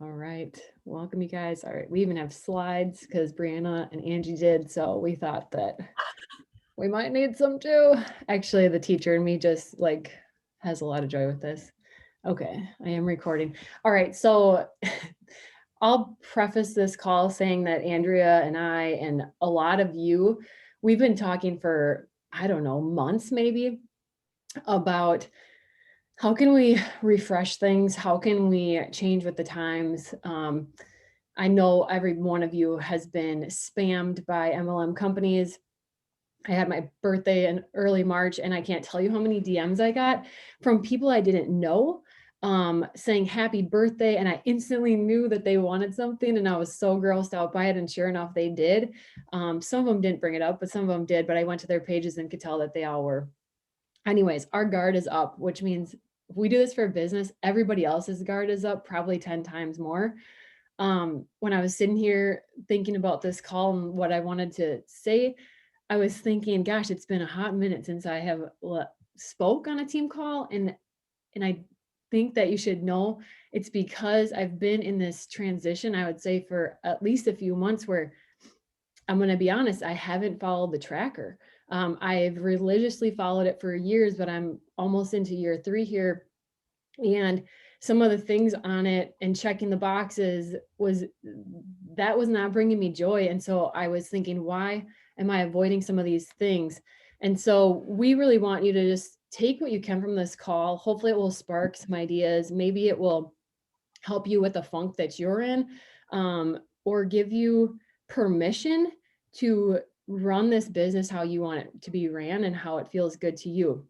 All right. Welcome, you guys. All right. We even have slides because Brianna and Angie did. So we thought that we might need some too. Actually, the teacher and me just has a lot of joy with this. Okay. I am recording. All right. So I'll preface this call saying that Andrea and I and a lot of you, we've been talking for, I don't know, months maybe about how can we refresh things? How can we change with the times? I know every one of you has been spammed by MLM companies. I had my birthday in early March, and I can't tell you how many DMs I got from people I didn't know saying happy birthday. And I instantly knew that they wanted something, and I was so grossed out by it. And sure enough, they did. Some of them didn't bring it up, but some of them did. But I went to their pages and could tell that they all were. Anyways, our guard is up, which means if we do this for business, everybody else's guard is up probably 10 times more. When I was sitting here thinking about this call and what I wanted to say, I was thinking, gosh, it's been a hot minute since I have spoke on a team call. And I think that you should know it's because I've been in this transition, I would say for at least a few months where I'm going to be honest, I haven't followed the tracker. I've religiously followed it for years, but I'm almost into year 3 here. And some of the things on it and checking the boxes was not bringing me joy. And so I was thinking, why am I avoiding some of these things? And so we really want you to just take what you can from this call. Hopefully it will spark some ideas. Maybe it will help you with the funk that you're in, or give you permission to run this business how you want it to be ran and how it feels good to you.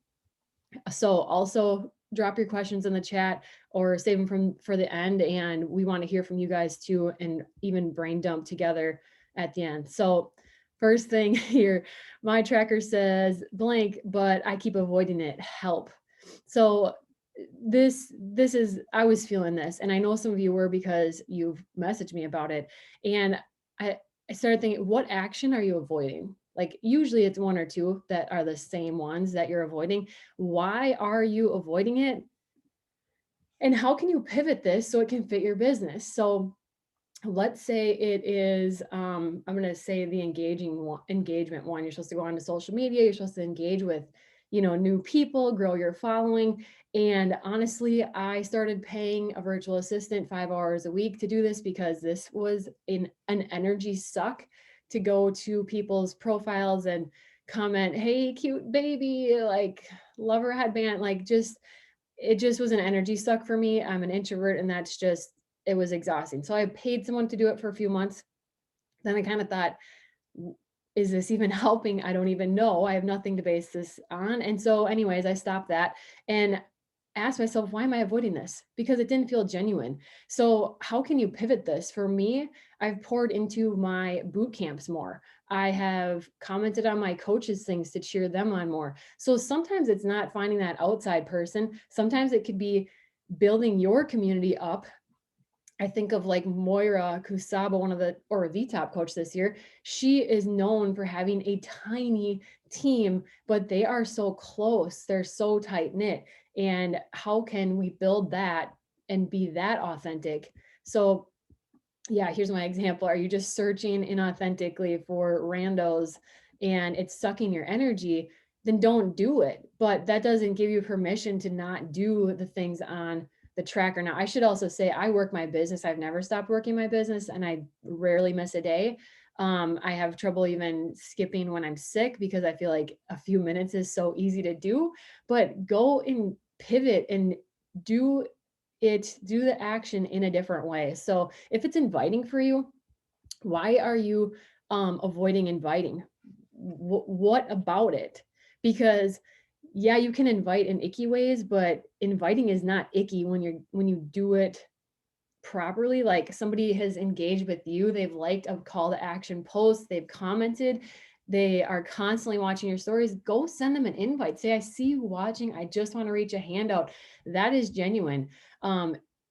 So also drop your questions in the chat or save them for the end. And we want to hear from you guys too, and even brain dump together at the end. So first thing here, my tracker says blank, but I keep avoiding it. Help. So this is, I was feeling this, and I know some of you were because you've messaged me about it. And I started thinking, what action are you avoiding? Like usually it's one or two that are the same ones that you're avoiding. Why are you avoiding it? And how can you pivot this so it can fit your business? So let's say it is, I'm going to say the engagement one. You're supposed to go onto social media. You're supposed to engage with, new people, grow your following. And honestly, I started paying a virtual assistant 5 hours a week to do this because this was an energy suck to go to people's profiles and comment, hey, cute baby, like lover headband, it just was an energy suck for me. I'm an introvert, and it was exhausting. So I paid someone to do it for a few months. Then I kind of thought, is this even helping? I don't even know. I have nothing to base this on. And so anyways, I stopped that and asked myself, why am I avoiding this? Because it didn't feel genuine. So how can you pivot this? For me, I've poured into my boot camps more. I have commented on my coaches' things to cheer them on more. So sometimes it's not finding that outside person. Sometimes it could be building your community up. I think of like Moira Kusaba, the top coach this year. She is known for having a tiny team, but they are so close. They're so tight knit. And how can we build that and be that authentic? So yeah, here's my example. Are you just searching inauthentically for randos and it's sucking your energy? Then don't do it. But that doesn't give you permission to not do the things on the tracker. Now, I should also say I work my business. I've never stopped working my business, and I rarely miss a day. I have trouble even skipping when I'm sick because I feel like a few minutes is so easy to do. But go and pivot and do do the action in a different way. So if it's inviting for you, why are you avoiding inviting? What about it? Because yeah, you can invite in icky ways, but inviting is not icky when you do it properly. Like somebody has engaged with you, they've liked a call to action post, they've commented, they are constantly watching your stories. Go send them an invite. Say, I see you watching. I just want to reach a hand out. That is genuine.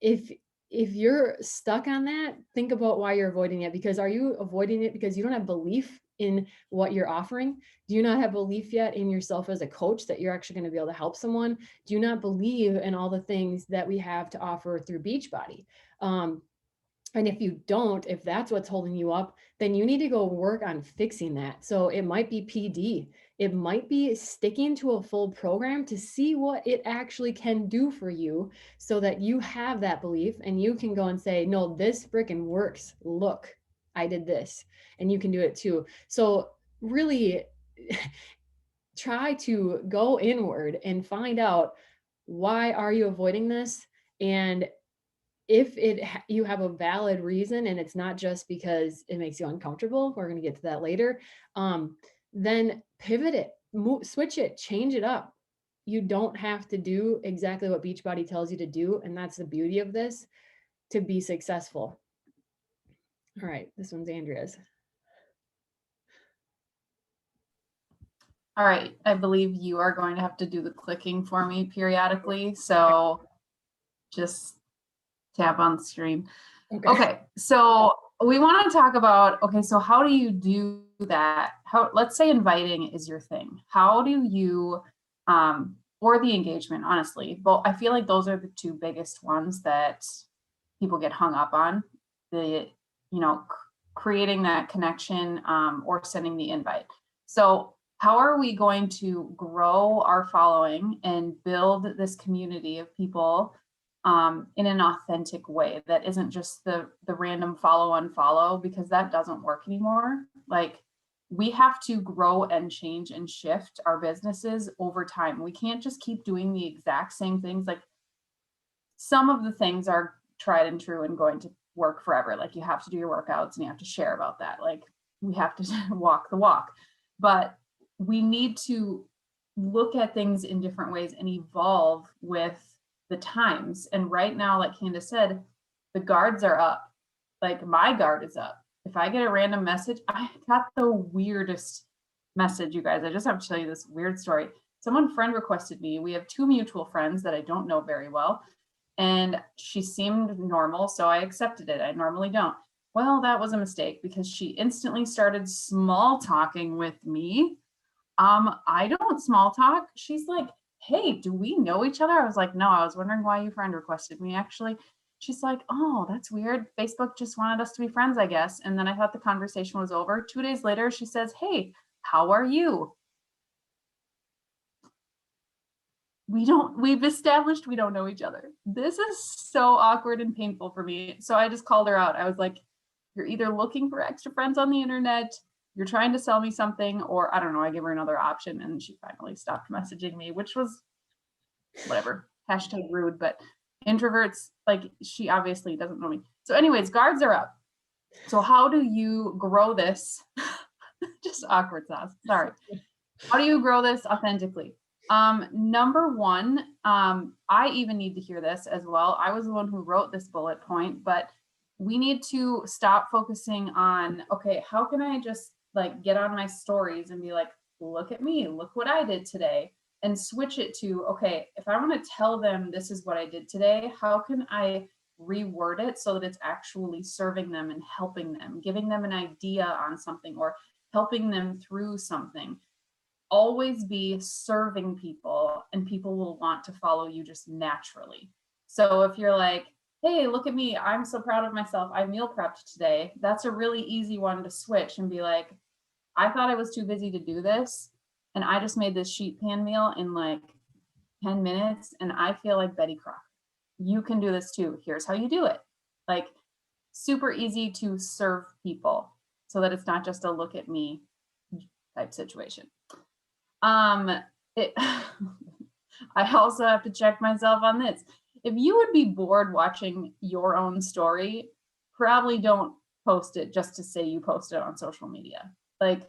If you're stuck on that, think about why you're avoiding it. Because are you avoiding it because you don't have belief in what you're offering? Do you not have belief yet in yourself as a coach that you're actually going to be able to help someone? Do you not believe in all the things that we have to offer through Beachbody? And if you don't, if that's what's holding you up, then you need to go work on fixing that. So it might be PD. It might be sticking to a full program to see what it actually can do for you so that you have that belief and you can go and say, no, this freaking works. Look, I did this. And you can do it too. So really try to go inward and find out, why are you avoiding this? And if you have a valid reason and it's not just because it makes you uncomfortable, we're going to get to that later, then pivot it, switch it, change it up. You don't have to do exactly what Beachbody tells you to do, and that's the beauty of this, to be successful. All right, this one's Andrea's. All right, I believe you are going to have to do the clicking for me periodically, so just tap on the screen. Okay, so we want to talk about, okay, so how do you do that? Let's say inviting is your thing. How do you, or the engagement, honestly, but I feel like those are the two biggest ones that people get hung up on, the, creating that connection, or sending the invite. So how are we going to grow our following and build this community of people in an authentic way that isn't just the random follow unfollow, because that doesn't work anymore. Like, we have to grow and change and shift our businesses over time. We can't just keep doing the exact same things. Like, some of the things are tried and true and going to work forever. Like, you have to do your workouts and you have to share about that. Like, we have to walk the walk, but we need to look at things in different ways and evolve with the times. And right now, like Candace said, the guards are up. Like, my guard is up. If I get a random message, I got the weirdest message, you guys. I just have to tell you this weird story. Someone friend requested me. We have two mutual friends that I don't know very well, and she seemed normal, so I accepted it. I normally don't. Well, that was a mistake, because she instantly started small talking with me. I don't small talk. She's like, hey, do we know each other? I was like, no, I was wondering why your friend requested me, actually. She's like, oh, that's weird. Facebook just wanted us to be friends, I guess. And then I thought the conversation was over. 2 days later, she says, hey, how are you? We've established we don't know each other. This is so awkward and painful for me. So I just called her out. I was like, you're either looking for extra friends on the internet, you're trying to sell me something, or I don't know. I gave her another option, and she finally stopped messaging me, which was whatever, hashtag rude. But introverts, like, she obviously doesn't know me. So anyways, guards are up. So how do you grow this? Just awkward sauce. Sorry. How do you grow this authentically? Number one, I even need to hear this as well. I was the one who wrote this bullet point, but we need to stop focusing on, okay, how can I just like get on my stories and be like, look at me, look what I did today, and switch it to, okay, if I want to tell them this is what I did today, how can I reword it so that it's actually serving them and helping them, giving them an idea on something, or helping them through something. Always be serving people, and people will want to follow you just naturally. So if you're like, hey, look at me, I'm so proud of myself, I meal prepped today, that's a really easy one to switch and be like, I thought I was too busy to do this, and I just made this sheet pan meal in like 10 minutes, and I feel like Betty Crocker. You can do this too. Here's how you do it. Like, super easy to serve people so that it's not just a look at me type situation. I also have to check myself on this. If you would be bored watching your own story, probably don't post it just to say you posted it on social media. Like,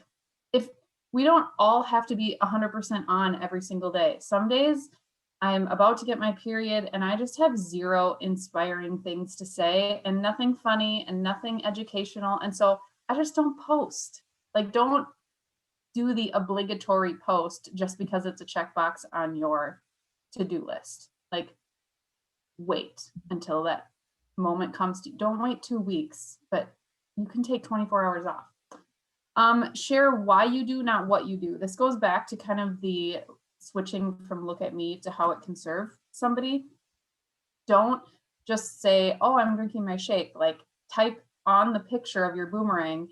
if we don't all have to be 100% on every single day. Some days I'm about to get my period and I just have zero inspiring things to say, and nothing funny and nothing educational. And so I just don't post. Like, don't do the obligatory post just because it's a checkbox on your to-do list. Like, wait until that moment comes to you. Don't wait 2 weeks, but you can take 24 hours off. Share why you do, not what you do. This goes back to kind of the switching from look at me to how it can serve somebody. Don't just say, oh, I'm drinking my shake. Like, type on the picture of your boomerang,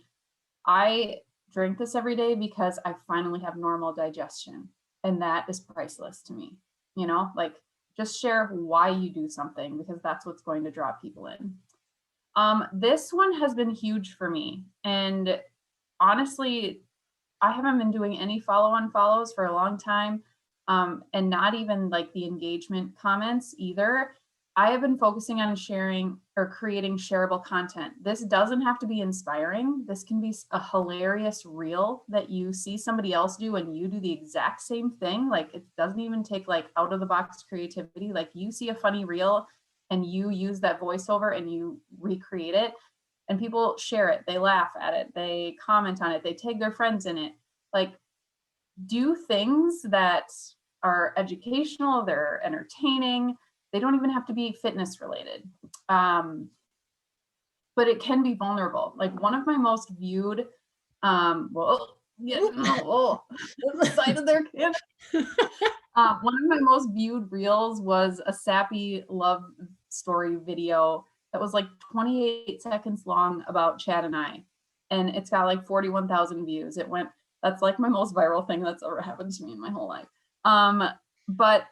I drink this every day because I finally have normal digestion. And that is priceless to me. You know, like just share why you do something, because that's what's going to draw people in. This one has been huge for me. And honestly, I haven't been doing any follow-on follows for a long time. And not even like the engagement comments either. I have been focusing on sharing or creating shareable content. This doesn't have to be inspiring. This can be a hilarious reel that you see somebody else do and you do the exact same thing. Like it doesn't even take like out of the box creativity. Like you see a funny reel and you use that voiceover and you recreate it and people share it. They laugh at it. They comment on it. They tag their friends in it. Like do things that are educational, they're entertaining. They don't even have to be fitness related. But it can be vulnerable. Like one of my most viewed, well, yeah, no, the side of their kid. One of my most viewed reels was a sappy love story video that was like 28 seconds long about Chad and I. And it's got like 41,000 views. That's like my most viral thing that's ever happened to me in my whole life. But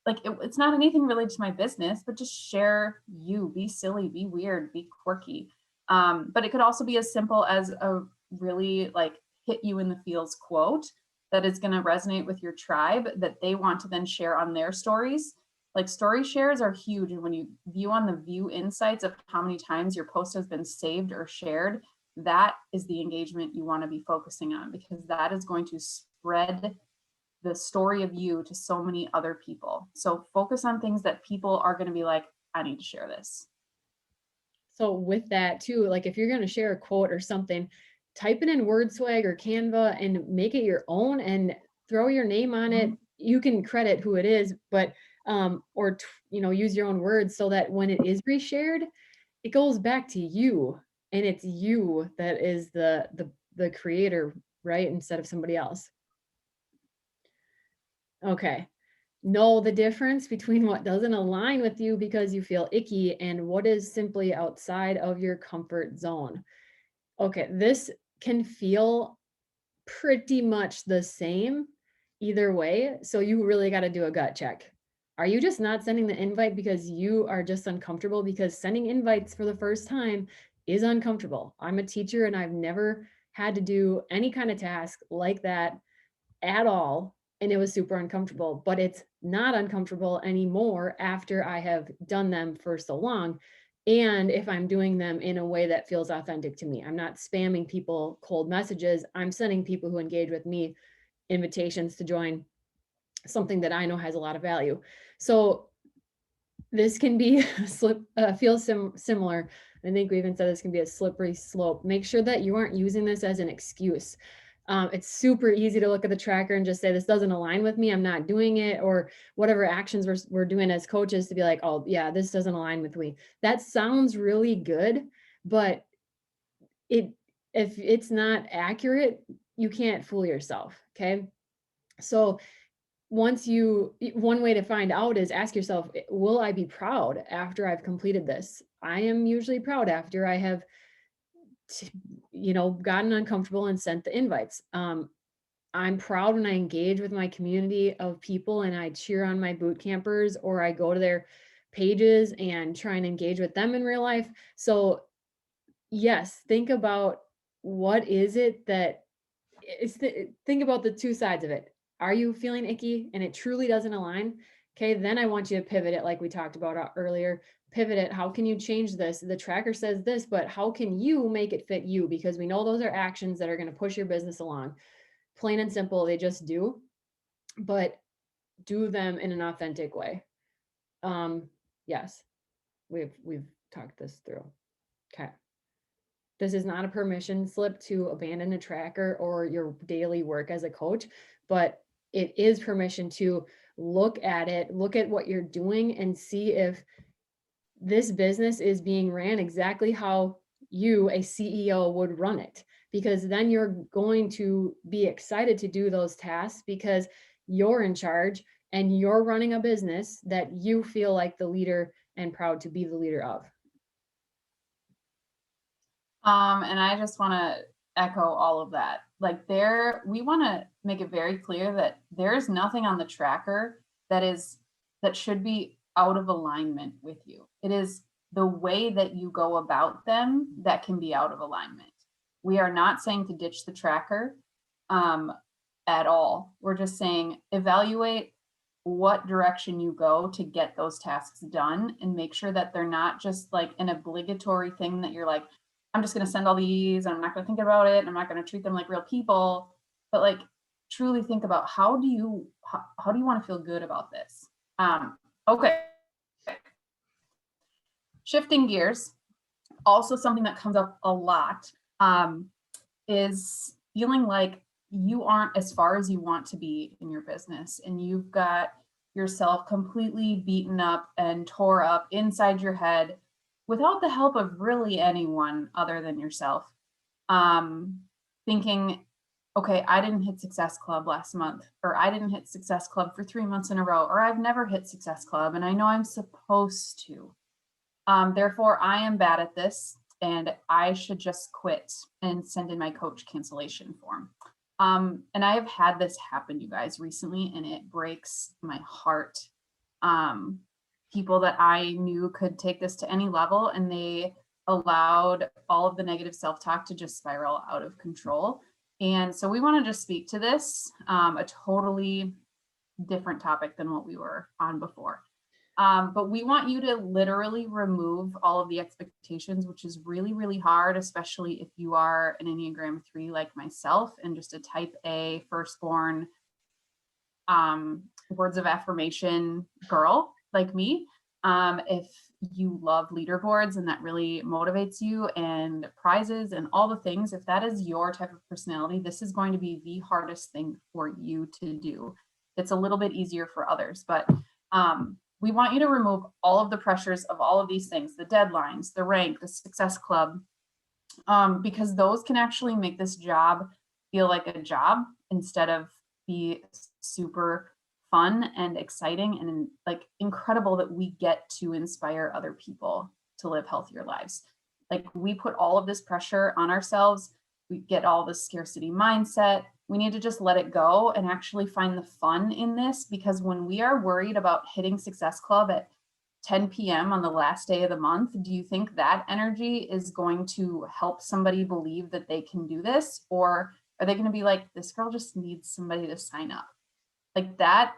like it's not anything related to my business, but just share you, be silly, be weird, be quirky. But it could also be as simple as a really like hit you in the feels quote that is going to resonate with your tribe that they want to then share on their stories. Like story shares are huge. And when you view on the view insights of how many times your post has been saved or shared, that is the engagement you want to be focusing on, because that is going to spread the story of you to so many other people. So focus on things that people are going to be like, I need to share this. So with that too, like if you're going to share a quote or something, type it in WordSwag or Canva and make it your own and throw your name on it. You can credit who it is, but use your own words so that when it is reshared, it goes back to you and it's you that is the creator, right? Instead of somebody else. Okay. Know the difference between what doesn't align with you because you feel icky and what is simply outside of your comfort zone. Okay, this can feel pretty much the same either way. So you really got to do a gut check. Are you just not sending the invite because you are just uncomfortable? Because sending invites for the first time is uncomfortable. I'm a teacher and I've never had to do any kind of task like that at all. And it was super uncomfortable, but it's not uncomfortable anymore after I have done them for so long. And if I'm doing them in a way that feels authentic to me, I'm not spamming people cold messages. I'm sending people who engage with me invitations to join something that I know has a lot of value. So this can be similar. I think we even said this can be a slippery slope. Make sure that you aren't using this as an excuse. It's super easy to look at the tracker and just say, this doesn't align with me. I'm not doing it, or whatever actions we're doing as coaches to be like, oh yeah, this doesn't align with me. That sounds really good, but if it's not accurate, you can't fool yourself. Okay. So one way to find out is ask yourself, will I be proud after I've completed this? I am usually proud after I have gotten uncomfortable and sent the invites. I'm proud when I engage with my community of people and I cheer on my boot campers, or I go to their pages and try and engage with them in real life. So yes, think about what is it that think about the two sides of it. Are you feeling icky and it truly doesn't align? Okay, then I want you to pivot it like we talked about earlier. Pivot it. How can you change this? The tracker says this, but how can you make it fit you? Because we know those are actions that are going to push your business along. Plain and simple, they just do, but do them in an authentic way. Yes, we've talked this through. Okay. This is not a permission slip to abandon a tracker or your daily work as a coach, but it is permission to look at it, look at what you're doing and see if this business is being ran exactly how you, a CEO, would run it. Because then you're going to be excited to do those tasks because you're in charge and you're running a business that you feel like the leader and proud to be the leader of. And I just want to echo all of that. Like we want to make it very clear that there's nothing on the tracker that should be out of alignment with you. It is the way that you go about them that can be out of alignment. We are not saying to ditch the tracker at all. We're just saying evaluate what direction you go to get those tasks done and make sure that they're not just like an obligatory thing that you're like, I'm just going to send all these and I'm not going to think about it and I'm not going to treat them like real people, but like truly think about how do you want to feel good about this. Okay, shifting gears, also something that comes up a lot is feeling like you aren't as far as you want to be in your business and you've got yourself completely beaten up and tore up inside your head without the help of really anyone other than yourself. Thinking, okay, I didn't hit Success Club last month, or I didn't hit Success Club for 3 months in a row, or I've never hit Success Club and I know I'm supposed to. Therefore, I am bad at this and I should just quit and send in my coach cancellation form. And I have had this happen, you guys, recently, and it breaks my heart. People that I knew could take this to any level, and they allowed all of the negative self-talk to just spiral out of control. And so we want to just speak to this, a totally different topic than what we were on before. But we want you to literally remove all of the expectations, which is really, really hard, especially if you are an Enneagram 3 like myself and just a type A firstborn words of affirmation girl like me. If you love leaderboards and that really motivates you and prizes and all the things, if that is your type of personality, this is going to be the hardest thing for you to do. It's a little bit easier for others, but we want you to remove all of the pressures of all of these things, the deadlines, the rank, the Success Club, because those can actually make this job feel like a job instead of be super fun and exciting and like incredible that we get to inspire other people to live healthier lives. Like we put all of this pressure on ourselves. We get all this scarcity mindset. We need to just let it go and actually find the fun in this, because when we are worried about hitting Success Club at 10 p.m. on the last day of the month, do you think that energy is going to help somebody believe that they can do this? Or are they going to be like, this girl just needs somebody to sign up? Like that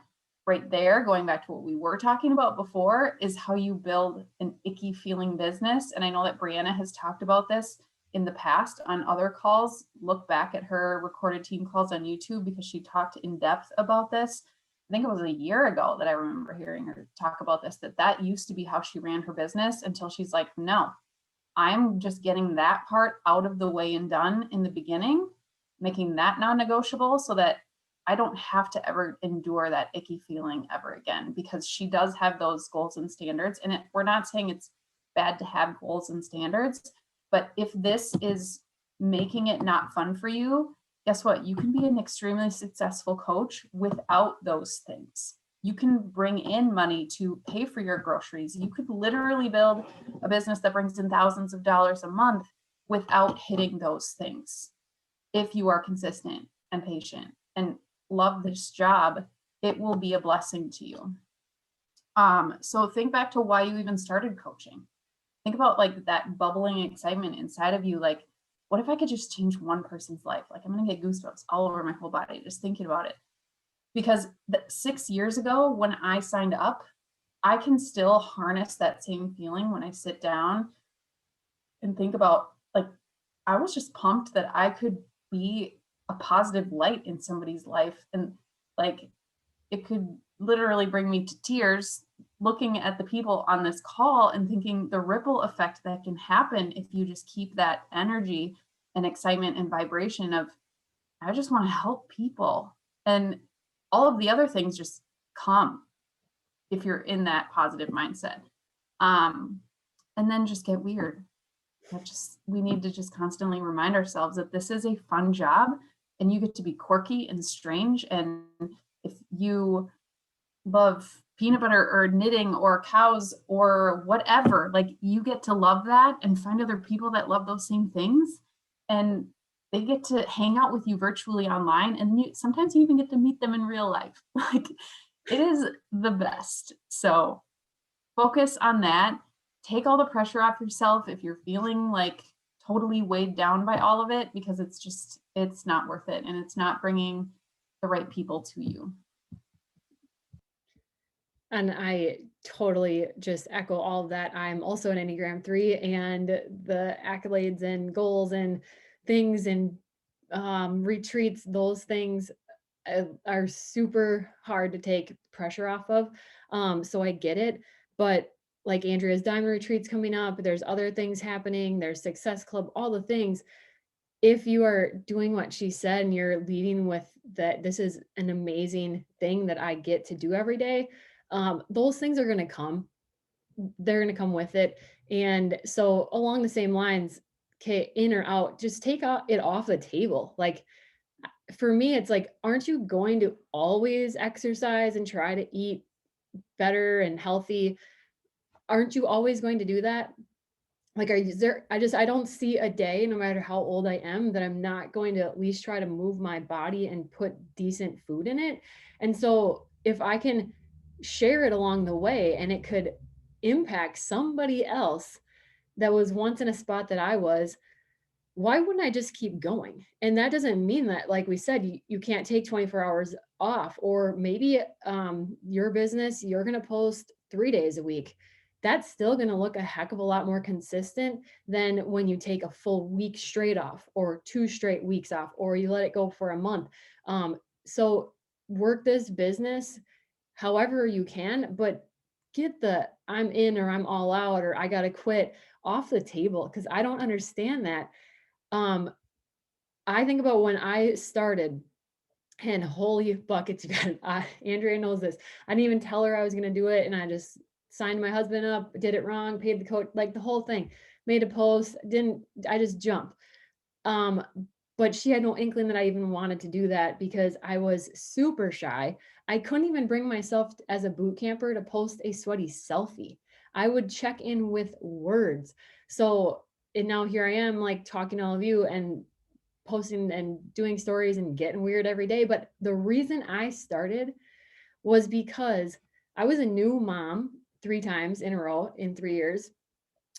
right there, going back to what we were talking about before, is how you build an icky feeling business. And I know that Brianna has talked about this in the past on other calls. Look back at her recorded team calls on YouTube because she talked in depth about this. I think it was a year ago that I remember hearing her talk about this, that used to be how she ran her business until she's like, no, I'm just getting that part out of the way and done in the beginning, making that non-negotiable so that I don't have to ever endure that icky feeling ever again, because she does have those goals and standards. And we're not saying it's bad to have goals and standards, but if this is making it not fun for you, guess what? You can be an extremely successful coach without those things. You can bring in money to pay for your groceries. You could literally build a business that brings in thousands of dollars a month without hitting those things. If you are consistent and patient and love this job, it will be a blessing to you. So think back to why you even started coaching. Think about like that bubbling excitement inside of you. Like, what if I could just change one person's life? Like, I'm going to get goosebumps all over my whole body just thinking about it. Because 6 years ago, when I signed up, I can still harness that same feeling when I sit down and think about, like, I was just pumped that I could be a positive light in somebody's life. And like, it could literally bring me to tears looking at the people on this call and thinking the ripple effect that can happen if you just keep that energy and excitement and vibration of, I just want to help people. And all of the other things just come if you're in that positive mindset. And then just get weird. We need to just constantly remind ourselves that this is a fun job and you get to be quirky and strange. And if you love peanut butter or knitting or cows or whatever. Like, you get to love that and find other people that love those same things. And they get to hang out with you virtually online. And sometimes you even get to meet them in real life. Like, it is the best. So focus on that. Take all the pressure off yourself if you're feeling like totally weighed down by all of it, because it's not worth it, and it's not bringing the right people to you. And I totally just echo all of that. I'm also an Enneagram 3, and the accolades and goals and things and retreats, those things are super hard to take pressure off of. So I get it. But like Andrea's diamond retreats coming up, there's other things happening, there's Success Club, all the things. If you are doing what she said and you're leading with that, this is an amazing thing that I get to do every day, those things are going to come. They're going to come with it. And so along the same lines, okay, in or out, just take it off the table. Like, for me, it's like, aren't you going to always exercise and try to eat better and healthy? Aren't you always going to do that? Like, I don't see a day, no matter how old I am, that I'm not going to at least try to move my body and put decent food in it. And so if I can share it along the way and it could impact somebody else that was once in a spot that I was, why wouldn't I just keep going? And that doesn't mean that, like we said, you can't take 24 hours off, or maybe your business, you're going to post 3 days a week. That's still going to look a heck of a lot more consistent than when you take a full week straight off, or 2 straight weeks off, or you let it go for a month. So work this business however you can, but get the I'm in or I'm all out or I got to quit off the table, because I don't understand that. I think about when I started, and holy buckets, you guys, Andrea knows this. I didn't even tell her I was going to do it. And I just signed my husband up, did it wrong, paid the coach, like the whole thing, made a post, I just jumped. But she had no inkling that I even wanted to do that, because I was super shy. I couldn't even bring myself as a boot camper to post a sweaty selfie. I would check in with words. So, and now here I am, like, talking to all of you and posting and doing stories and getting weird every day. But the reason I started was because I was a new mom 3 times in a row in 3 years.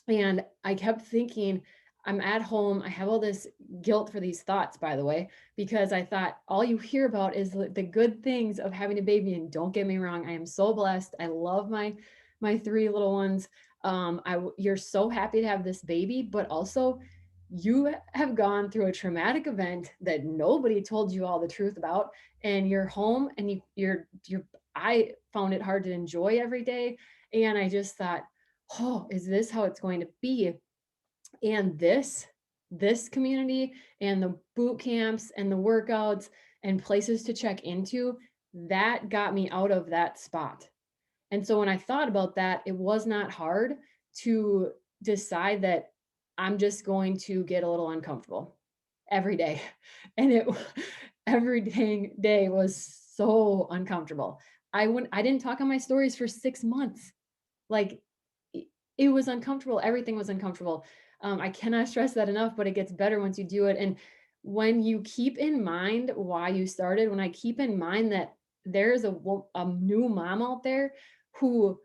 And I kept thinking, I'm at home. I have all this guilt for these thoughts, by the way, because I thought all you hear about is the good things of having a baby. And don't get me wrong, I am so blessed. I love my 3 little ones. You're so happy to have this baby, but also you have gone through a traumatic event that nobody told you all the truth about, and you're home and I found it hard to enjoy every day. And I just thought, oh, is this how it's going to be? And this community and the boot camps and the workouts and places to check into, that got me out of that spot. And so when I thought about that, it was not hard to decide that I'm just going to get a little uncomfortable every day. And every day was so uncomfortable. I didn't talk on my stories for 6 months. Like, it was uncomfortable. Everything was uncomfortable. I cannot stress that enough, but it gets better once you do it. And when you keep in mind why you started, when I keep in mind that there's a new mom out there who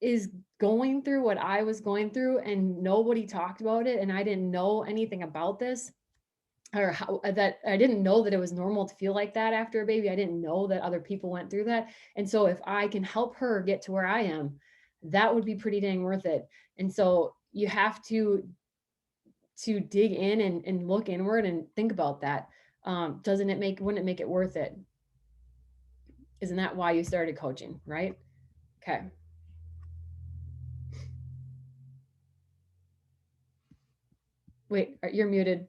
is going through what I was going through, and nobody talked about it, and I didn't know anything about this, or how that I didn't know that it was normal to feel like that after a baby. I didn't know that other people went through that. And so if I can help her get to where I am, that would be pretty dang worth it. And so you have to dig in and look inward and think about that. Wouldn't it make it worth it? Isn't that why you started coaching, right? Okay. Wait, you're muted.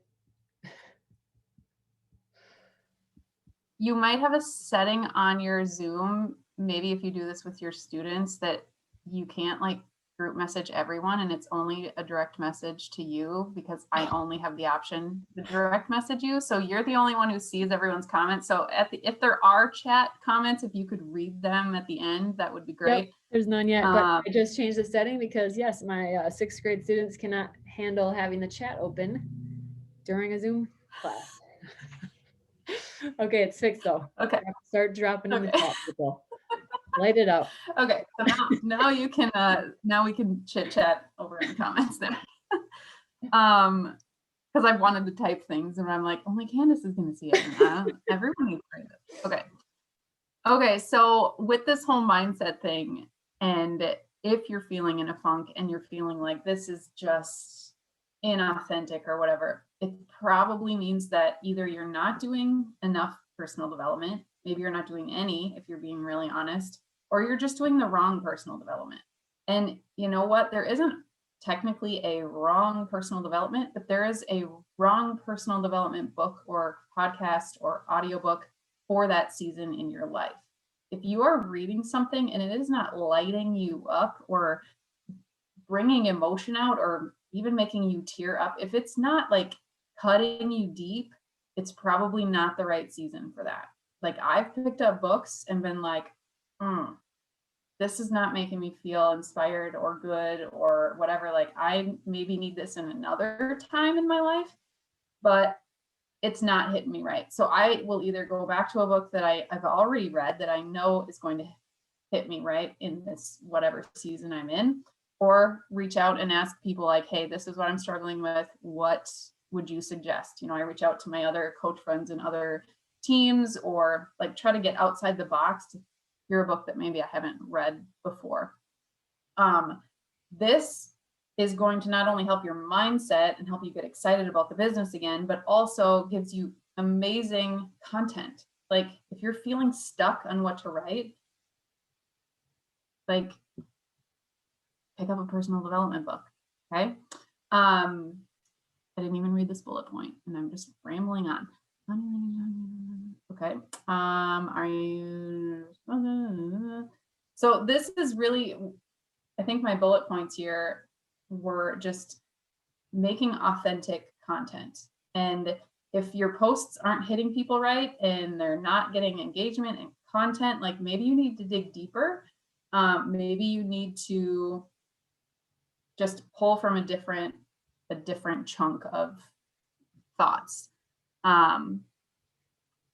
You might have a setting on your Zoom, maybe if you do this with your students, that you can't like group message everyone, and it's only a direct message to you because I only have the option to direct message you. So you're the only one who sees everyone's comments. So if there are chat comments, if you could read them at the end, that would be great. Yep, there's none yet, but I just changed the setting because yes, my sixth grade students cannot handle having the chat open during a Zoom class. Okay, it's fixed though. Okay. Start dropping in the chat, people. Light it up. Okay, so now you can now we can chit chat over in the comments there. Because I've wanted to type things and I'm like, only Candace is gonna see it. Everyone needs to read it. Okay. Okay, so with this whole mindset thing, and if you're feeling in a funk and you're feeling like this is just inauthentic or whatever, it probably means that either you're not doing enough personal development, maybe you're not doing any, if you're being really honest, or you're just doing the wrong personal development. And you know what? There isn't technically a wrong personal development, but there is a wrong personal development book or podcast or audiobook for that season in your life. If you are reading something and it is not lighting you up or bringing emotion out or even making you tear up, if it's not like cutting you deep, it's probably not the right season for that. Like I've picked up books and been like, this is not making me feel inspired or good or whatever. Like I maybe need this in another time in my life, but it's not hitting me right. So I will either go back to a book that I've already read that I know is going to hit me right in this whatever season I'm in, or reach out and ask people like, hey, this is what I'm struggling with. What would you suggest? You know, I reach out to my other coach friends and other teams, or like try to get outside the box to hear a book that maybe I haven't read before. This is going to not only help your mindset and help you get excited about the business again, but also gives you amazing content. Like if you're feeling stuck on what to write, like pick up a personal development book. Okay. I didn't even read this bullet point and I'm just rambling on. Okay. Are you, so this is really, I think my bullet points here were just making authentic content. And if your posts aren't hitting people right and they're not getting engagement and content, like maybe you need to dig deeper. Maybe you need to just pull from a different chunk of thoughts.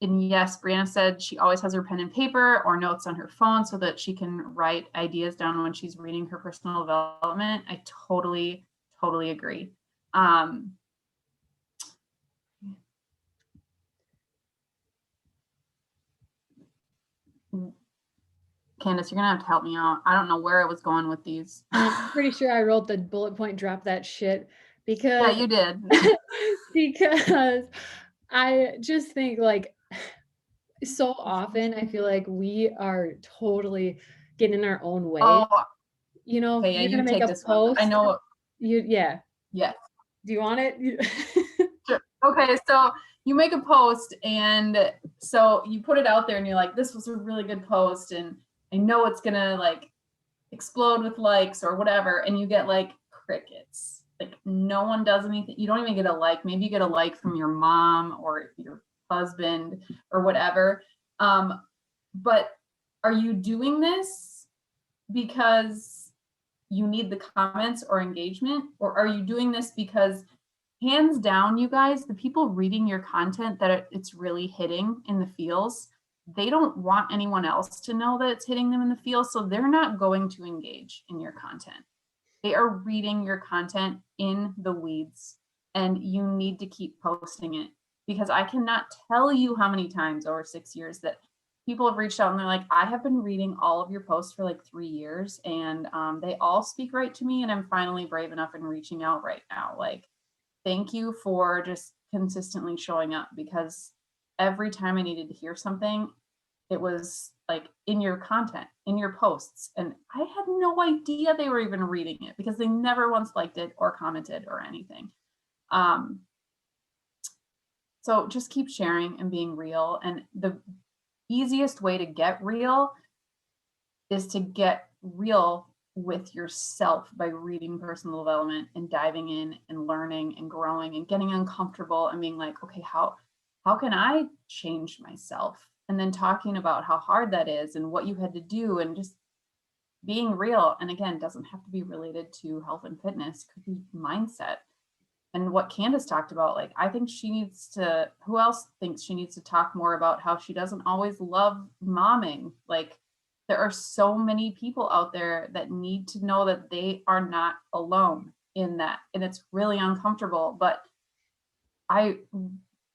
And yes, Brianna said she always has her pen and paper or notes on her phone so that she can write ideas down when she's reading her personal development. I totally agree. Candace, you're gonna have to help me out. I don't know where I was going with these. I'm pretty sure I wrote the bullet point, drop that shit, because yeah, you did. because I just think like so often I feel like we are totally getting in our own way. Oh, you know, okay, yeah, you're gonna you make a post. I know. Yeah. Yes. Do you want it? Sure. Okay, so you make a post and so you put it out there and you're like, this was a really good post and I know it's gonna like explode with likes or whatever, and you get like crickets. Like no one does anything. You don't even get a like. Maybe you get a like from your mom or your husband or whatever. But are you doing this because you need the comments or engagement, or are you doing this because hands down, you guys, the people reading your content that it's really hitting in the feels, they don't want anyone else to know that it's hitting them in the feels, so they're not going to engage in your content. They are reading your content in the weeds, and you need to keep posting it, because I cannot tell you how many times over 6 years that people have reached out and they're like, I have been reading all of your posts for like 3 years and they all speak right to me, and I'm finally brave enough and reaching out right now. Like, thank you for just consistently showing up, because every time I needed to hear something, it was like in your content, in your posts. And I had no idea they were even reading it because they never once liked it or commented or anything. So just keep sharing and being real. And the easiest way to get real is to get real with yourself by reading personal development and diving in and learning and growing and getting uncomfortable and being like, okay, how can I change myself? And then talking about how hard that is and what you had to do and just being real. And again, doesn't have to be related to health and fitness, could be mindset. And what Candace talked about, like, I think she needs to, who else thinks she needs to talk more about how she doesn't always love momming? Like, there are so many people out there that need to know that they are not alone in that. And it's really uncomfortable, but I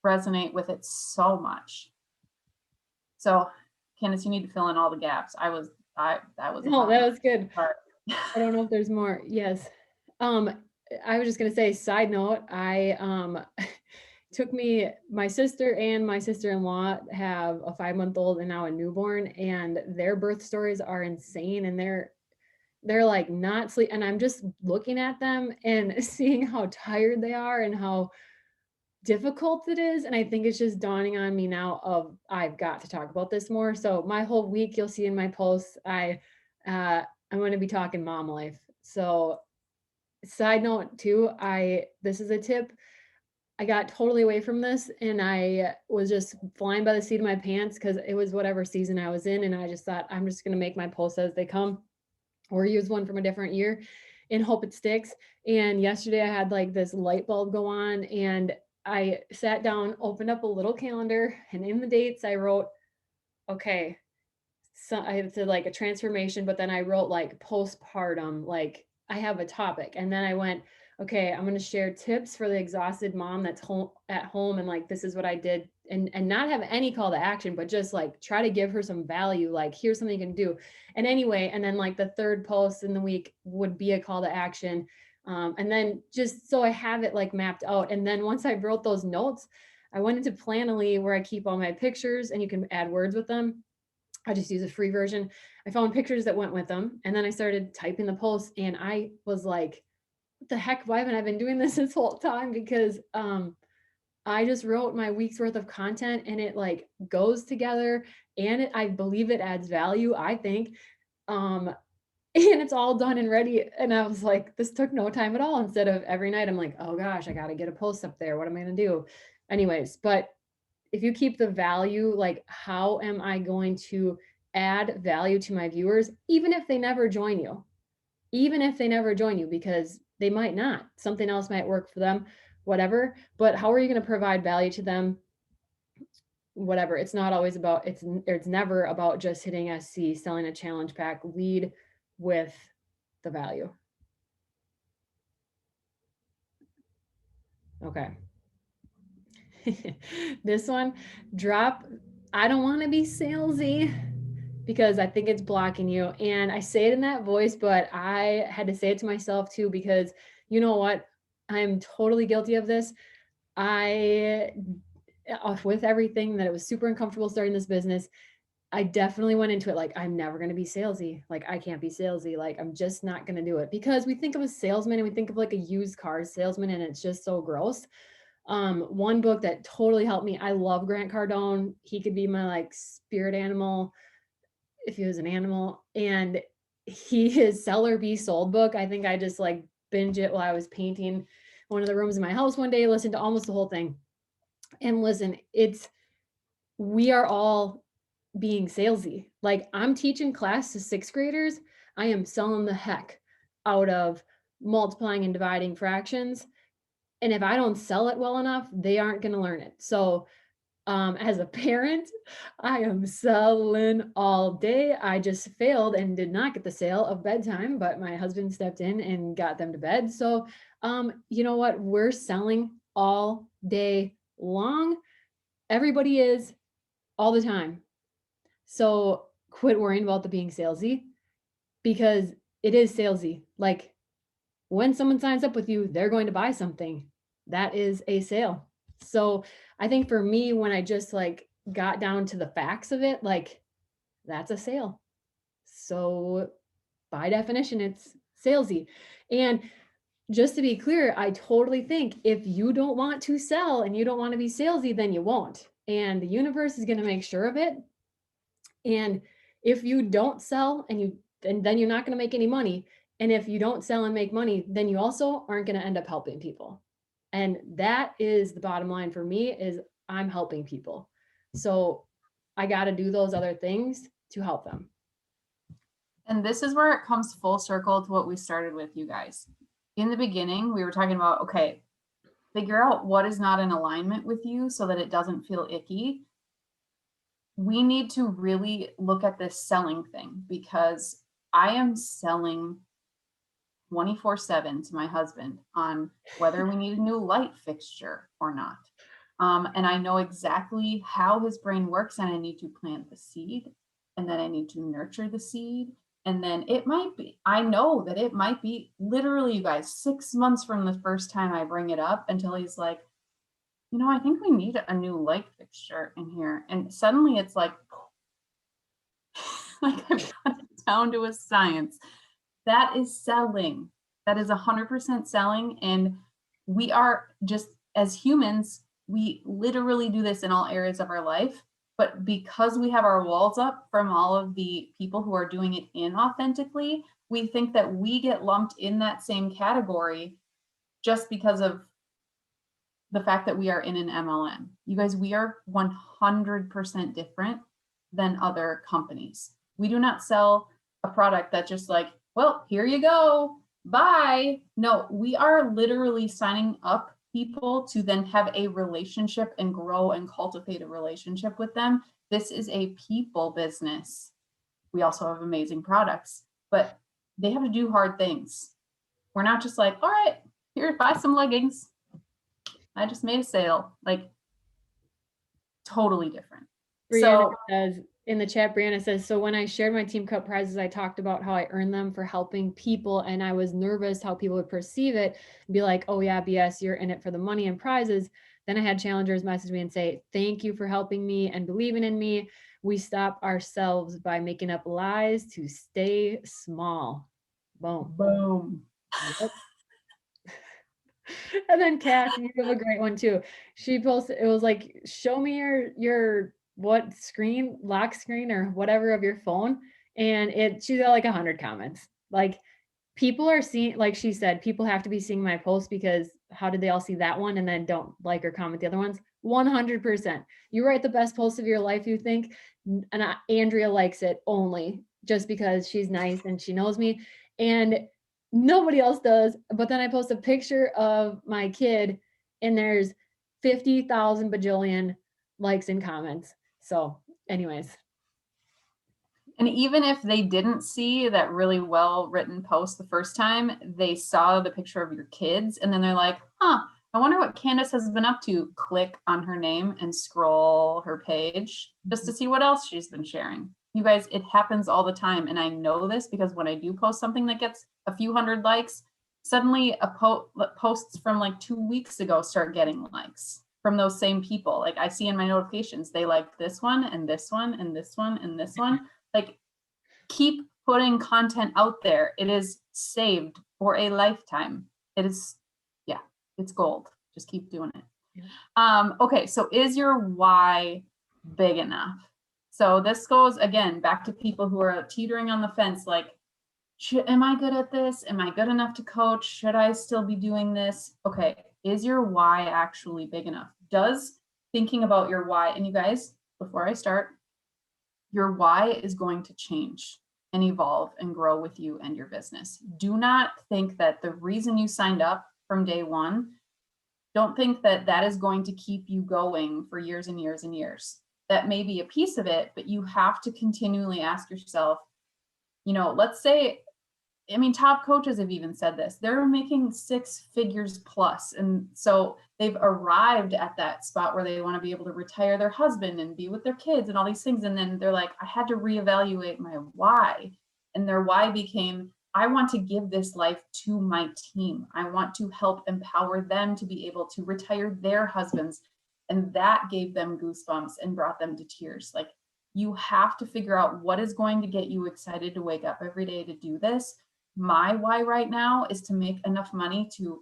resonate with it so much. So, Candace, you need to fill in all the gaps. That was No, that was good. part. I don't know if there's more. Yes. I was just gonna say, side note, I took me, my sister and my sister-in-law have a 5-month-old and now a newborn, and their birth stories are insane, and they're like not sleep, and I'm just looking at them and seeing how tired they are and how difficult it is. And I think it's just dawning on me now of I've got to talk about this more. So my whole week, you'll see in my posts, I'm going to be talking mom life. So side note too, this is a tip. I got totally away from this and I was just flying by the seat of my pants because it was whatever season I was in. And I just thought I'm just going to make my posts as they come or use one from a different year and hope it sticks. And yesterday I had like this light bulb go on and I sat down, opened up a little calendar, and in the dates I wrote, okay, so I had to like a transformation, but then I wrote like postpartum, like I have a topic. And then I went, okay, I'm going to share tips for the exhausted mom that's home at home. And like, this is what I did, and not have any call to action, but just like try to give her some value. Like, here's something you can do. And anyway, and then like the third post in the week would be a call to action. And then just so I have it like mapped out. And then once I wrote those notes, I went into Planoly where I keep all my pictures and you can add words with them. I just use a free version. I found pictures that went with them. And then I started typing the posts and I was like, what the heck? Why haven't I been doing this whole time? Because I just wrote my week's worth of content and it like goes together and I believe it adds value, I think. And it's all done and ready. And I was like, this took no time at all. Instead of every night, I'm like, oh gosh, I got to get a post up there. What am I going to do? Anyways, but if you keep the value, like, how am I going to add value to my viewers, even if they never join you? Even if they never join you, because they might not, something else might work for them, whatever. But how are you going to provide value to them? Whatever. It's not always about, it's never about just hitting SC, selling a challenge pack. Lead with the value. Okay. This one, drop, I don't want to be salesy because I think it's blocking you. And I say it in that voice, but I had to say it to myself too, because you know what? I'm totally guilty of this. With everything that it was super uncomfortable starting this business, I definitely went into it like, I'm never going to be salesy. Like, I can't be salesy. Like, I'm just not going to do it, because we think of a salesman and we think of like a used car salesman and it's just so gross. One book that totally helped me, I love Grant Cardone. He could be my like spirit animal if he was an animal. And his Seller Be Sold book, I think I just like binge it while I was painting one of the rooms in my house one day, listened to almost the whole thing. And listen, we are all being salesy. Like, I'm teaching class to 6th graders. I am selling the heck out of multiplying and dividing fractions. And if I don't sell it well enough, they aren't going to learn it. So as a parent, I am selling all day. I just failed and did not get the sale of bedtime, but my husband stepped in and got them to bed. So you know what? We're selling all day long. Everybody is, all the time. So quit worrying about the being salesy, because it is salesy. Like, when someone signs up with you, they're going to buy something. That is a sale. So I think for me, when I just like got down to the facts of it, like, that's a sale. So by definition, it's salesy. And just to be clear, I totally think if you don't want to sell and you don't want to be salesy, then you won't. And the universe is going to make sure of it. And if you don't sell and you and then you're not going to make any money. And if you don't sell and make money, then you also aren't going to end up helping people. And that is the bottom line for me, is I'm helping people. So I got to do those other things to help them. And this is where it comes full circle to what we started with, you guys. In the beginning, we were talking about, okay, figure out what is not in alignment with you so that it doesn't feel icky. We need to really look at this selling thing, because I am selling 24/7 to my husband on whether we need a new light fixture or not. And I know exactly how his brain works, and I need to plant the seed, and then I need to nurture the seed. And then it might be, I know that it might be literally, you guys, 6 months from the first time I bring it up until he's like, I think we need a new light fixture in here. And suddenly it's like I've got it down to a science. That is selling. That is 100% selling. And we are just, as humans, we literally do this in all areas of our life. But because we have our walls up from all of the people who are doing it inauthentically, we think that we get lumped in that same category just because of the fact that we are in an MLM. You guys, we are 100% different than other companies. We do not sell a product that just like, well, here you go, bye. No, we are literally signing up people to then have a relationship and grow and cultivate a relationship with them. This is a people business. We also have amazing products, but they have to do hard things. We're not just like, all right, here, buy some leggings. I just made a sale. Like, totally different. Brianna says in the chat, Brianna says, so when I shared my Team Cup prizes, I talked about how I earned them for helping people, and I was nervous how people would perceive it and be like, oh yeah, BS, you're in it for the money and prizes. Then I had challengers message me and say, thank you for helping me and believing in me. We stop ourselves by making up lies to stay small. Boom. Boom. Yep. And then Kat, you have a great one too. She posted, it was like, show me your what screen, lock screen or whatever of your phone. And she's got like 100 comments. Like, people are seeing, like she said, people have to be seeing my post, because how did they all see that one and then don't like or comment the other ones? 100%. You write the best post of your life, you think, and Andrea likes it only just because she's nice and she knows me. And nobody else does. But then I post a picture of my kid and there's 50,000 bajillion likes and comments. So anyways. And even if they didn't see that really well written post the first time, they saw the picture of your kids and then they're like, I wonder what Candace has been up to. Click on her name and scroll her page just to see what else she's been sharing. You guys, it happens all the time. And I know this because when I do post something that gets a few hundred likes, suddenly posts from like 2 weeks ago start getting likes from those same people. Like, I see in my notifications, they like this one and this one and this one and this one. Like, keep putting content out there. It is saved for a lifetime. It is, yeah, it's gold. Just keep doing it. Yeah. Okay, so is your why big enough? So this goes, again, back to people who are teetering on the fence, like, am I good at this? Am I good enough to coach? Should I still be doing this? Okay, is your why actually big enough? Does thinking about your why, and you guys, before I start, your why is going to change and evolve and grow with you and your business. Do not think that the reason you signed up from day one, don't think that that is going to keep you going for years and years and years. That may be a piece of it, but you have to continually ask yourself, let's say, top coaches have even said this, they're making 6 figures plus. And so they've arrived at that spot where they want to be able to retire their husband and be with their kids and all these things. And then they're like, I had to reevaluate my why. And their why became, I want to give this life to my team. I want to help empower them to be able to retire their husbands. And that gave them goosebumps and brought them to tears. Like, you have to figure out what is going to get you excited to wake up every day to do this. My why right now is to make enough money to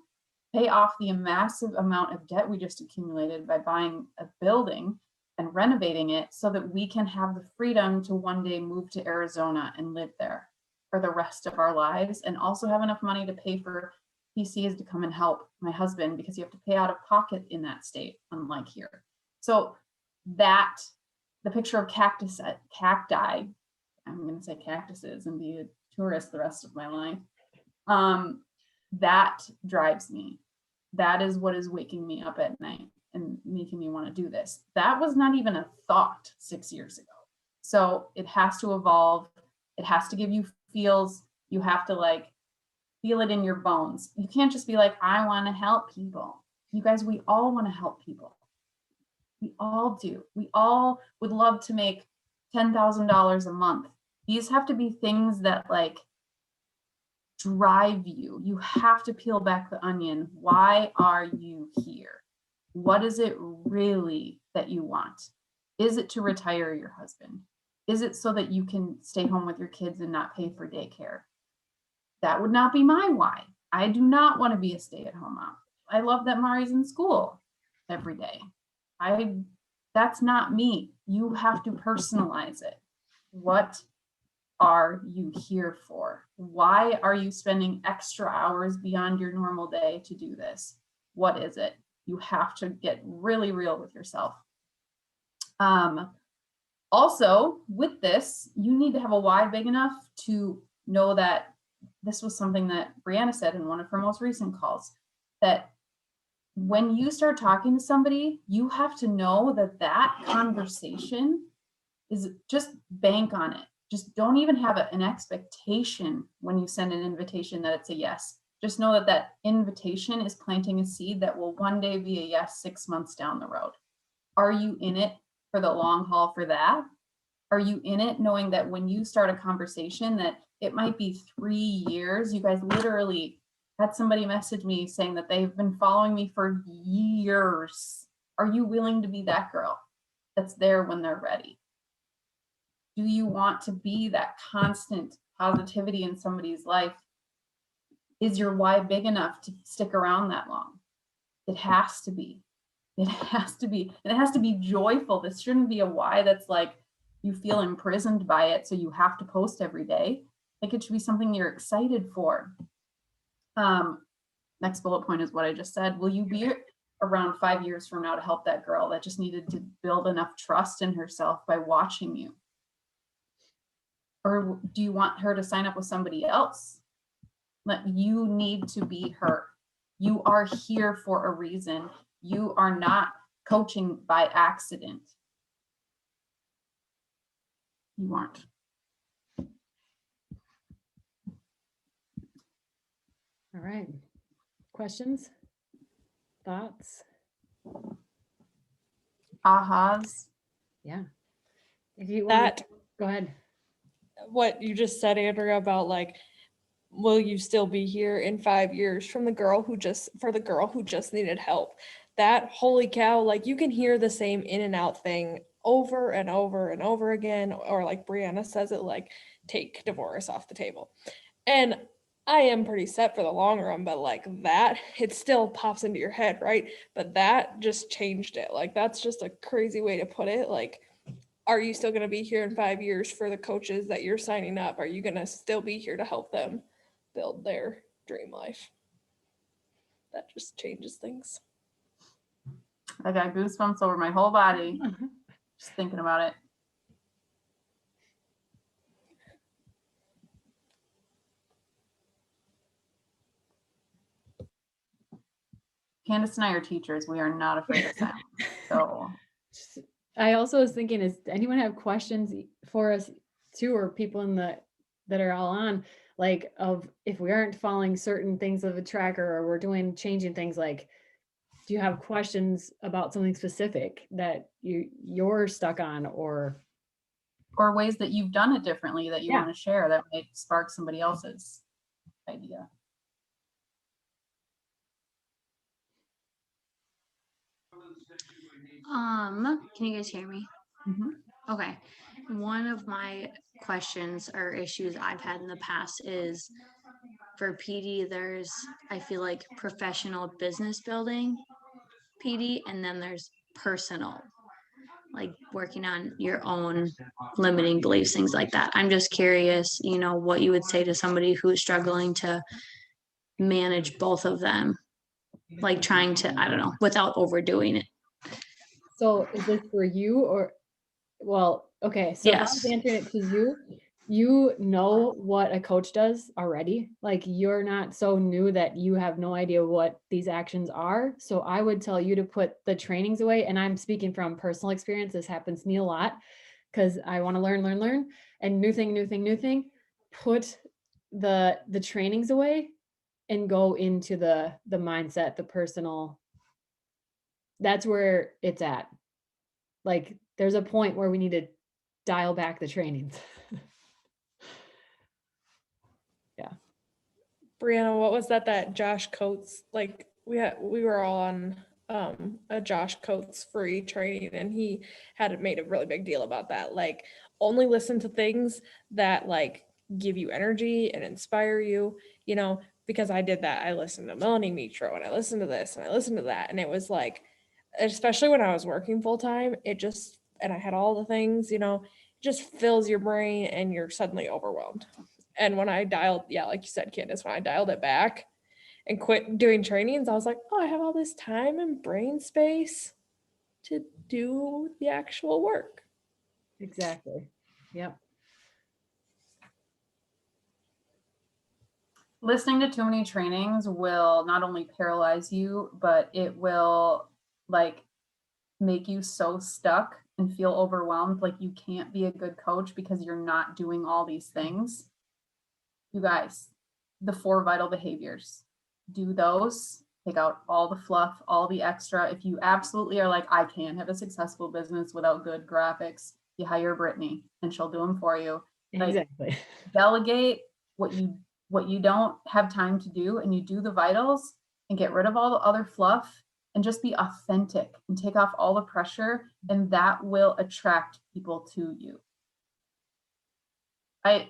pay off the massive amount of debt we just accumulated by buying a building and renovating it so that we can have the freedom to one day move to Arizona and live there. for the rest of our lives, and also have enough money to pay for PCs to come and help my husband, because you have to pay out of pocket in that state, unlike here. So that, the picture of cacti, I'm going to say cactuses and be a tourist the rest of my life. That drives me. That is what is waking me up at night and making me want to do this. That was not even a thought 6 years ago. So it has to evolve. It has to give you feels. You have to like feel it in your bones. You can't just be like, I want to help people. You guys, we all want to help people. We all do. We all would love to make $10,000 a month. These have to be things that like drive you. You have to peel back the onion. Why are you here? What is it really that you want? Is it to retire your husband? Is it so that you can stay home with your kids and not pay for daycare? That would not be my why. I do not want to be a stay-at-home mom. I love that Mari's in school every day. That's not me. You have to personalize it. What are you here for? Why are you spending extra hours beyond your normal day to do this? What is it? You have to get really real with yourself. Also, with this, you need to have a why big enough to know that this was something that Brianna said in one of her most recent calls, that when you start talking to somebody, you have to know that that conversation is, just bank on it. Just don't even have an expectation when you send an invitation that it's a yes. Just know that that invitation is planting a seed that will one day be a yes 6 months down the road. Are you in it for the long haul for that? Are you in it knowing that when you start a conversation that it might be 3 years? You guys literally had somebody message me saying that they've been following me for years. Are you willing to be that girl that's there when they're ready? Do you want to be that constant positivity in somebody's life? Is your why big enough to stick around that long? It has to be. It has to be. And it has to be joyful. This shouldn't be a why that's like you feel imprisoned by it, so you have to post every day. Like, it should be something you're excited for. Next bullet point is what I just said. Will you be around 5 years from now to help that girl that just needed to build enough trust in herself by watching you? Or do you want her to sign up with somebody else? You need to be her. You are here for a reason. You are not coaching by accident. You aren't. All right. Questions? Thoughts? Ahas. Yeah. If you That, go ahead. what you just said, Andrea, about like, will you still be here in 5 years for the girl who just needed help? That, holy cow, like, you can hear the same in and out thing over and over and over again, or like Brianna says it, like, take divorce off the table. And I am pretty set for the long run, but like that, it still pops into your head, right? But that just changed it. Like, that's just a crazy way to put it. Like, are you still going to be here in 5 years for the coaches that you're signing up? Are you going to still be here to help them build their dream life? That just changes things. I got goosebumps over my whole body just thinking about it. Candace and I are teachers. We are not afraid of silence. So I also was thinking, does anyone have questions for us too, or people in that are all on, like, of if we aren't following certain things of a tracker, or we're changing things, like, do you have questions about something specific that you're stuck on, or ways that you've done it differently that you want to share that might spark somebody else's idea? Can you guys hear me? Mm-hmm. Okay. One of my questions or issues I've had in the past is for PD, I feel like professional business building PD, and then there's personal. like working on your own limiting beliefs, things like that. I'm just curious, you know, what you would say to somebody who's struggling to manage both of them, like trying to, I don't know, without overdoing it. So is this for you or, well, okay, so if I was Yes. answering it to you, you know what a coach does already. Like you're not so new that you have no idea what these actions are. So I would tell you to put the trainings away. And I'm speaking from personal experience. This happens to me a lot because I want to learn, and new thing. Put the trainings away and go into the mindset, the personal. That's where it's at. Like there's a point where we need to dial back the trainings. Yeah. Brianna, what was that Josh Coates, like we were all on a Josh Coates free training, and he had made a really big deal about that. Like only listen to things that like give you energy and inspire you, you know, because I did that. I listened to Melanie Mitro and I listened to this and I listened to that. And it was like, especially when I was working full time, and I had all the things, you know, it just fills your brain and you're suddenly overwhelmed. And when I dialed, yeah, like you said, Candace, when I dialed it back and quit doing trainings, I was like, oh, I have all this time and brain space to do the actual work. Exactly. Yep. Listening to too many trainings will not only paralyze you, but it will like make you so stuck and feel overwhelmed. Like you can't be a good coach because you're not doing all these things. You guys, the 4 vital behaviors, do those, take out all the fluff, all the extra. If you absolutely are like, I can't have a successful business without good graphics, you hire Brittany and she'll do them for you. Like, Exactly. delegate what you don't have time to do, and you do the vitals and get rid of all the other fluff and just be authentic and take off all the pressure, and that will attract people to you. I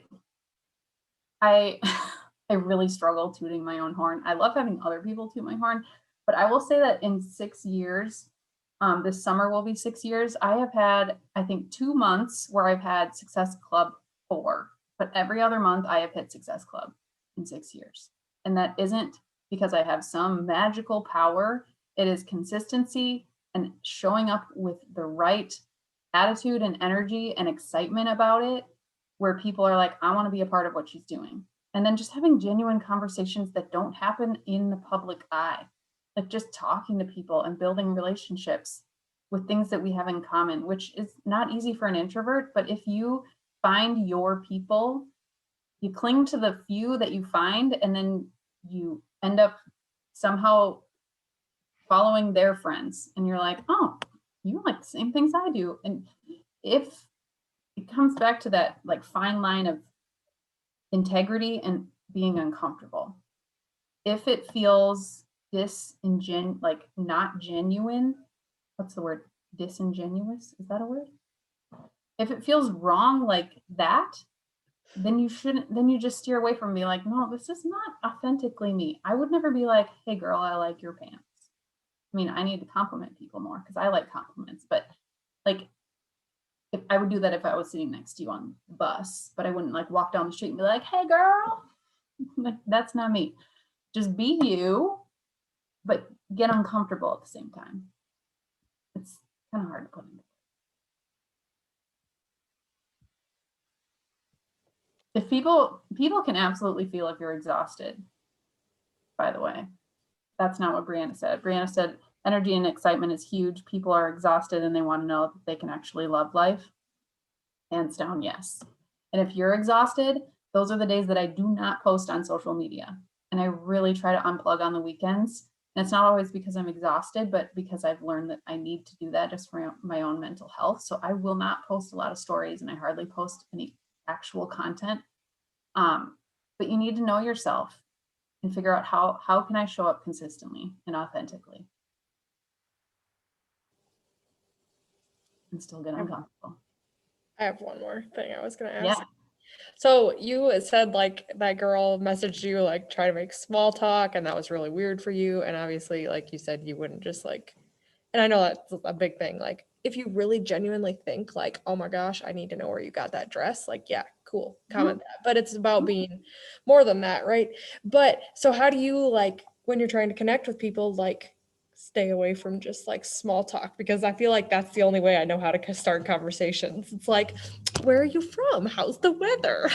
I really struggle tooting my own horn. I love having other people toot my horn, but I will say that in 6 years, this summer will be 6 years. I have had, I think, 2 months where I've had Success Club 4, but every other month I have hit Success Club in 6 years. And that isn't because I have some magical power. It is consistency and showing up with the right attitude and energy and excitement about it, where people are like, I want to be a part of what she's doing. And then just having genuine conversations that don't happen in the public eye, like just talking to people and building relationships with things that we have in common, which is not easy for an introvert. But if you find your people, you cling to the few that you find, and then you end up somehow following their friends. And you're like, oh, you like the same things I do. And if it comes back to that like fine line of integrity and being uncomfortable. If it feels like not genuine, what's the word? Disingenuous? Is that a word? If it feels wrong like that, then you shouldn't, then you just steer away from me like, no, this is not authentically me. I would never be like, hey girl, I like your pants. I mean, I need to compliment people more because I like compliments, but like if I would do that if I was sitting next to you on the bus, but I wouldn't like walk down the street and be like, hey girl, like, that's not me. Just be you, but get uncomfortable at the same time. It's kind of hard to put into. If people can absolutely feel if you're exhausted, by the way. That's not what Brianna said. Brianna said energy and excitement is huge. People are exhausted and they want to know that they can actually love life. Hands down, yes. And if you're exhausted, those are the days that I do not post on social media. And I really try to unplug on the weekends. And it's not always because I'm exhausted, but because I've learned that I need to do that just for my own mental health. So I will not post a lot of stories, and I hardly post any actual content. But you need to know yourself and figure out how can I show up consistently and authentically and still get uncomfortable. I have one more thing I was going to ask. Yeah. So you said like that girl messaged you like try to make small talk, and that was really weird for you. And obviously, like you said, you wouldn't just like and I know that's a big thing, like if you really genuinely think like, oh my gosh, I need to know where you got that dress, like, yeah, cool, comment that. But it's about being more than that, right? But so how do you, like, when you're trying to connect with people, like stay away from just like small talk? Because I feel like that's the only way I know how to start conversations. It's like, where are you from? How's the weather?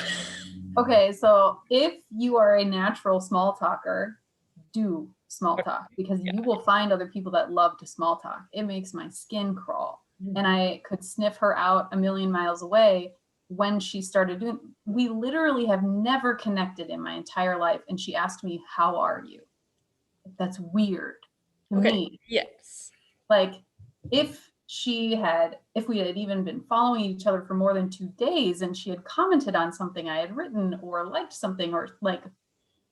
Okay, so if you are a natural small talker, do small talk, because you will find other people that love to small talk. It makes my skin crawl. And I could sniff her out a million miles away when she started doing, we literally have never connected in my entire life. And she asked me, how are you? That's weird to me. Yes. Like if we had even been following each other for more than 2 days and she had commented on something I had written or liked something or like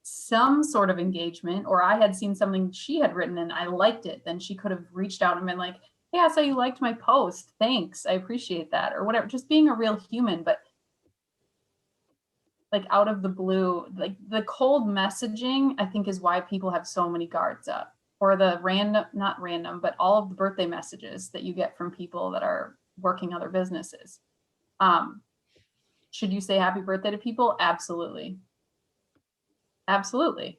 some sort of engagement, or I had seen something she had written and I liked it, then she could have reached out and been like, hey, I saw you liked my post. Thanks. I appreciate that, or whatever. Just being a real human. But like out of the blue, like the cold messaging, I think is why people have so many guards up. Or the not random, but all of the birthday messages that you get from people that are working other businesses. Should you say happy birthday to people? Absolutely. Absolutely.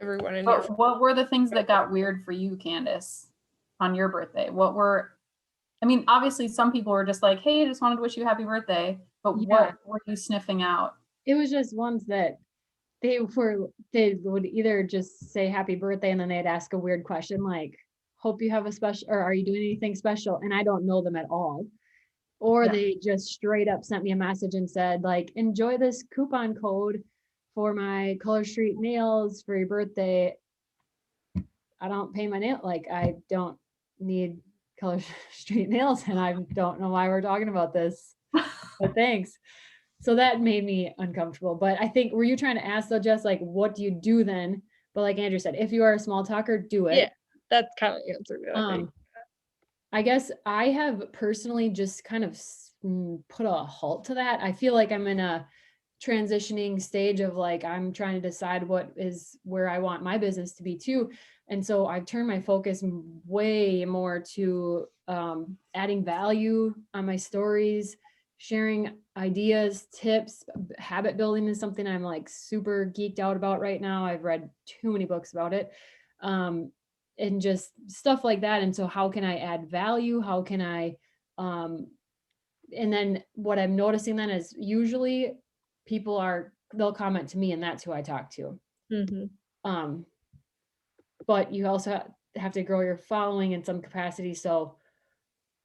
Everyone in your What were the things that got weird for you, Candace, on your birthday? I mean, obviously some people were just like, hey, I just wanted to wish you a happy birthday. But what were you sniffing out? It was just ones that they would either just say happy birthday and then they'd ask a weird question like, hope you have a special, or are you doing anything special? And I don't know them at all. Or they just straight up sent me a message and said like, enjoy this coupon code for my Color Street nails for your birthday. I don't pay my nail, like I don't need Color Street nails and I don't know why we're talking about this, but thanks. So that made me uncomfortable. But I think, were you trying to ask though, Jess, like, what do you do then? But like Andrew said, if you are a small talker, do it. Yeah, that kind of answered it, I think. I guess I have personally just kind of put a halt to that. I feel like I'm in a transitioning stage of like, I'm trying to decide what is where I want my business to be too. And so I've turned my focus way more to adding value on my stories, sharing ideas, tips. Habit building is something I'm like super geeked out about right now. I've read too many books about it. And just stuff like that. And so how can I add value? How can I, and then what I'm noticing then is usually they'll comment to me and that's who I talk to. But you also have to grow your following in some capacity. So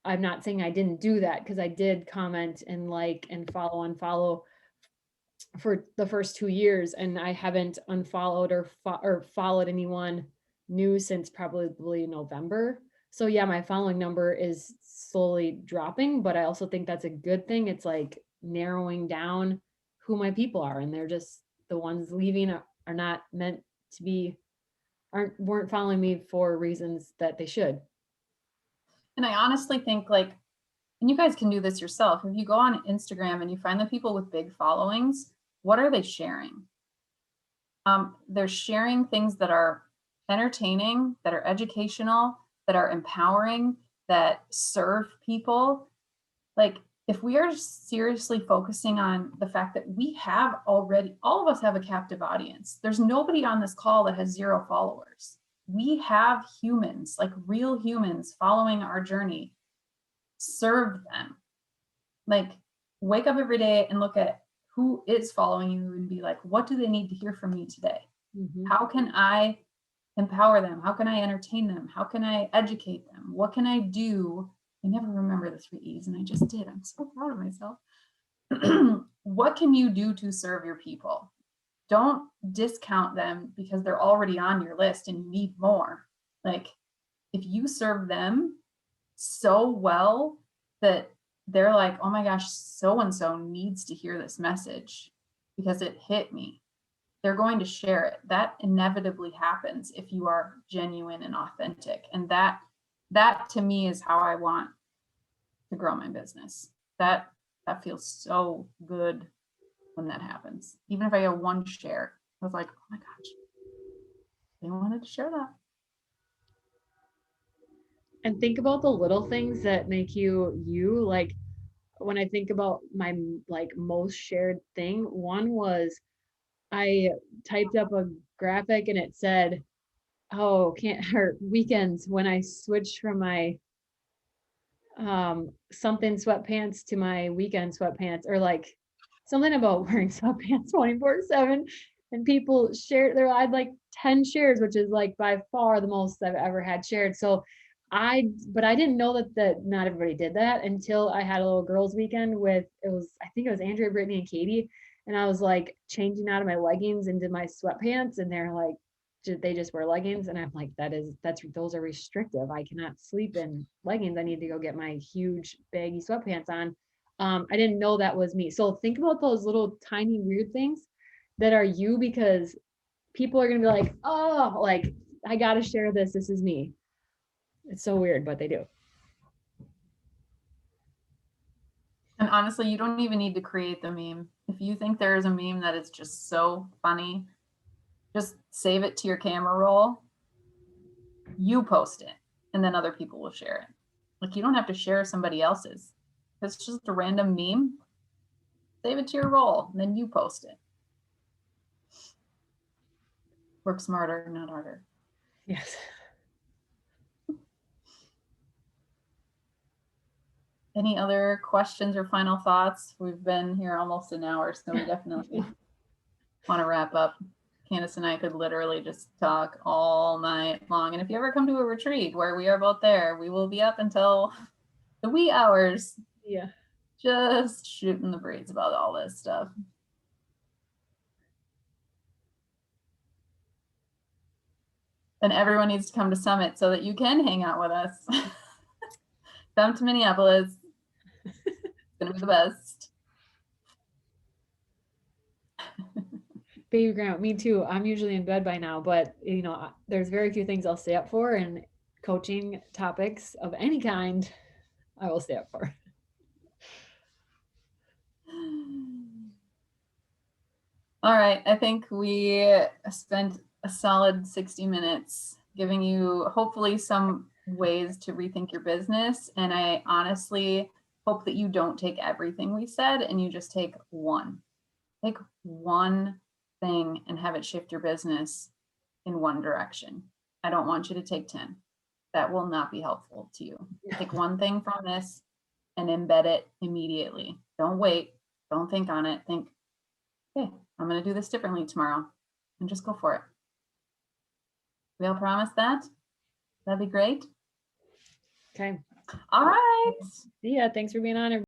I'm not saying I didn't do that, because I did comment and like and unfollow for the first 2 years, and I haven't unfollowed or followed anyone new since probably November. So yeah, my following number is slowly dropping, but I also think that's a good thing. It's like narrowing down who my people are, and they're just the ones leaving are not meant to be, weren't following me for reasons that they should. And I honestly think like, and you guys can do this yourself. If you go on Instagram and you find the people with big followings, what are they sharing? They're sharing things that are entertaining, that are educational, that are empowering, that serve people. Like if we are seriously focusing on the fact that we have already, all of us have a captive audience. There's nobody on this call that has 0 followers. We have humans, like real humans following our journey. Serve them. Like wake up every day and look at who is following you and be like, what do they need to hear from me today? How can I empower them? How can I entertain them? How can I educate them? What can I do? I never remember the 3 E's and I just did. I'm so proud of myself. What can you do to serve your people? Don't discount them because they're already on your list and you need more. Like if you serve them so well that they're like, oh my gosh, so-and-so needs to hear this message because it hit me, they're going to share it. That inevitably happens if you are genuine and authentic. And that to me is how I want to grow my business. That feels so good when that happens. Even if I get 1 share, I was like, oh my gosh, they wanted to share that. And think about the little things that make you you. Like when I think about my like most shared thing, one was I typed up a graphic and it said, oh, can't or weekends when I switched from my something sweatpants to my weekend sweatpants, or like something about wearing sweatpants 24/7. And people shared there, I had like 10 shares, which is like by far the most I've ever had shared. So but I didn't know that not everybody did that until I had a little girls weekend with, I think it was Andrea, Brittany, and Katie. And I was like changing out of my leggings into my sweatpants, and they're like, they just wear leggings. And I'm like, those are restrictive. I cannot sleep in leggings. I need to go get my huge baggy sweatpants on. I didn't know that was me. So think about those little tiny weird things that are you, because people are going to be like, oh, like I got to share this. This is me. It's so weird, but they do. And honestly, you don't even need to create the meme. If you think there is a meme that is just so funny, just save it to your camera roll. You post it, and then other people will share it. Like, you don't have to share somebody else's. It's just a random meme. Save it to your roll, and then you post it. Work smarter, not harder. Yes. Any other questions or final thoughts? We've been here almost an hour, so we definitely want to wrap up. Candace and I could literally just talk all night long. And if you ever come to a retreat where we are both there, we will be up until the wee hours. Yeah. Just shooting the breeze about all this stuff. And everyone needs to come to Summit so that you can hang out with us. Come to Minneapolis. It's going to be the best. Baby grandma, me too. I'm usually in bed by now, but there's very few things I'll stay up for, and coaching topics of any kind, I will stay up for. All right, I think we spent a solid 60 minutes giving you hopefully some ways to rethink your business. And I honestly hope that you don't take everything we said and you just take one. Take one thing and have it shift your business in one direction. I don't want you to take 10. That will not be helpful to you. Take one thing from this and embed it immediately. Don't wait. Don't think on it. Think, okay, I'm going to do this differently tomorrow, and just go for it. We all promise that? That'd be great. Okay. All right. Yeah, thanks for being on.